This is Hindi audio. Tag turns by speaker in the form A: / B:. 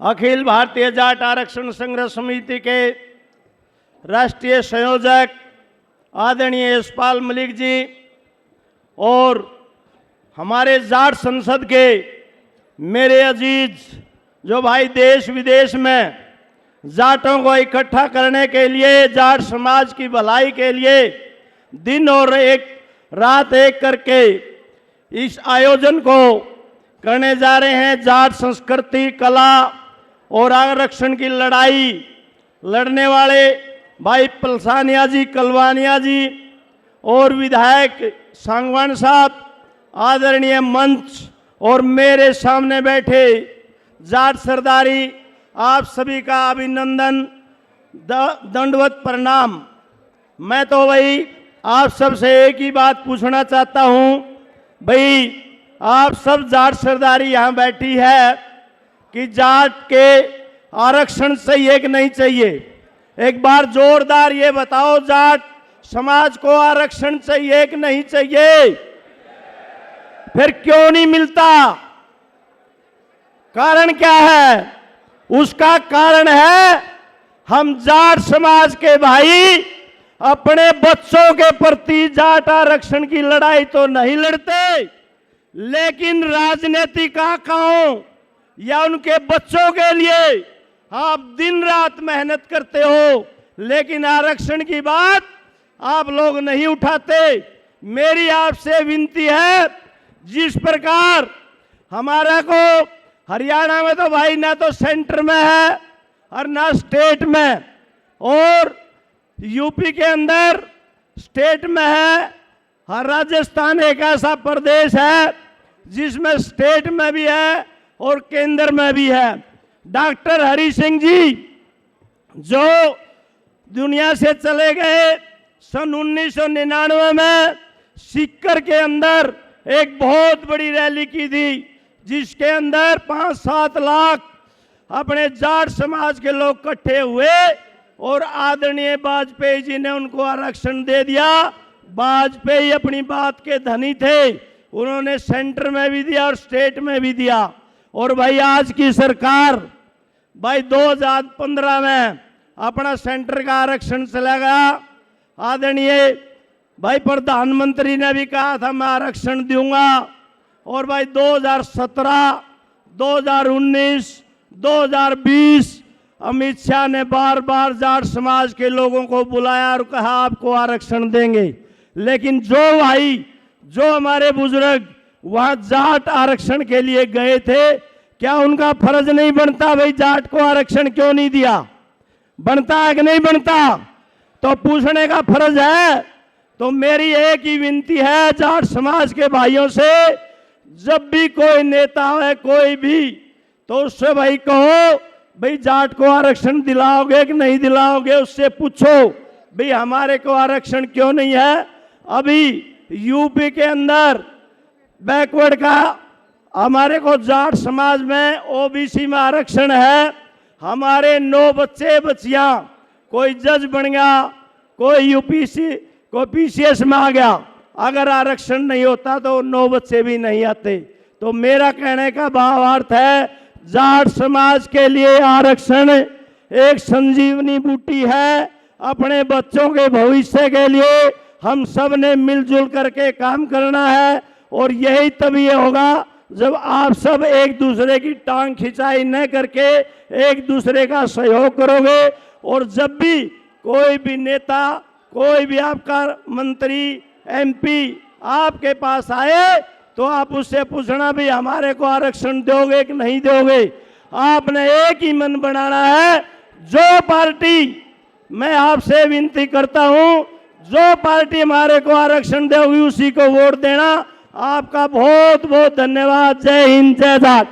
A: अखिल भारतीय जाट आरक्षण संघर्ष समिति के राष्ट्रीय संयोजक आदरणीय यशपाल मलिक जी और हमारे जाट संसद के मेरे अजीज जो भाई देश विदेश में जाटों को इकट्ठा करने के लिए, जाट समाज की भलाई के लिए दिन और रात एक करके इस आयोजन को करने जा रहे हैं। जाट संस्कृति, कला और आरक्षण की लड़ाई लड़ने वाले भाई पलसानिया जी, कलवानिया जी और विधायक सांगवान साहब, आदरणीय मंच और मेरे सामने बैठे जाट सरदारी, आप सभी का अभिनंदन, दंडवत प्रणाम। मैं तो भाई आप सबसे एक ही बात पूछना चाहता हूं, भाई आप सब जाट सरदारी यहाँ बैठी है कि जाट के आरक्षण चाहिए कि नहीं चाहिए? एक बार जोरदार ये बताओ, जाट समाज को आरक्षण चाहिए कि नहीं चाहिए? फिर क्यों नहीं मिलता? कारण क्या है? उसका कारण है हम जाट समाज के भाई अपने बच्चों के प्रति जाट आरक्षण की लड़ाई तो नहीं लड़ते, लेकिन राजनीतिक आकाओं या उनके बच्चों के लिए आप दिन रात मेहनत करते हो, लेकिन आरक्षण की बात आप लोग नहीं उठाते। मेरी आपसे विनती है, जिस प्रकार हमारा को हरियाणा में तो भाई ना तो सेंटर में है और ना स्टेट में, और यूपी के अंदर स्टेट में है, और राजस्थान एक ऐसा प्रदेश है जिसमें स्टेट में भी है और केंद्र में भी है। डॉक्टर हरि सिंह जी जो दुनिया से चले गए सन 1999 में, सीकर के अंदर एक बहुत बड़ी रैली की थी जिसके अंदर 5-7 लाख अपने जाट समाज के लोग इकट्ठे हुए और आदरणीय वाजपेयी जी ने उनको आरक्षण दे दिया। वाजपेयी अपनी बात के धनी थे, उन्होंने सेंटर में भी दिया और स्टेट में भी दिया। और भाई आज की सरकार भाई 2015 में अपना सेंटर का आरक्षण चला गया। आदरणीय भाई प्रधानमंत्री ने भी कहा था मैं आरक्षण दूंगा, और भाई 2017, 2019, 2020 अमित शाह ने बार बार जाट समाज के लोगों को बुलाया और कहा आपको आरक्षण देंगे। लेकिन जो हमारे बुजुर्ग वहां जाट आरक्षण के लिए गए थे, क्या उनका फर्ज नहीं बनता भाई जाट को आरक्षण क्यों नहीं दिया? बनता है कि नहीं बनता? तो पूछने का फर्ज है। तो मेरी एक ही विनती है जाट समाज के भाइयों से, जब भी कोई नेता है कोई भी, तो उससे भाई कहो भाई जाट को आरक्षण दिलाओगे कि नहीं दिलाओगे? उससे पूछो भाई हमारे को आरक्षण क्यों नहीं है? अभी यूपी के अंदर बैकवर्ड का हमारे को जाट समाज में ओबीसी में आरक्षण है। हमारे 9 बच्चे बच्चियां, कोई जज बन गया, कोई यूपीसी, कोई पीसीएस में आ गया। अगर आरक्षण नहीं होता तो 9 बच्चे भी नहीं आते। तो मेरा कहने का भावार्थ है, जाट समाज के लिए आरक्षण एक संजीवनी बूटी है। अपने बच्चों के भविष्य के लिए हम सब ने मिलजुल करके काम करना है, और यही तभी होगा जब आप सब एक दूसरे की टांग खिंचाई न करके एक दूसरे का सहयोग करोगे। और जब भी कोई भी नेता, कोई भी आपका मंत्री, एमपी आपके पास आए तो आप उससे पूछना भी हमारे को आरक्षण दोगे कि नहीं दोगे? आपने एक ही मन बनाना है। जो पार्टी, मैं आपसे विनती करता हूं, जो पार्टी हमारे को आरक्षण देगी उसी को वोट देना। आपका बहुत बहुत धन्यवाद। जय हिंद, जय जाट।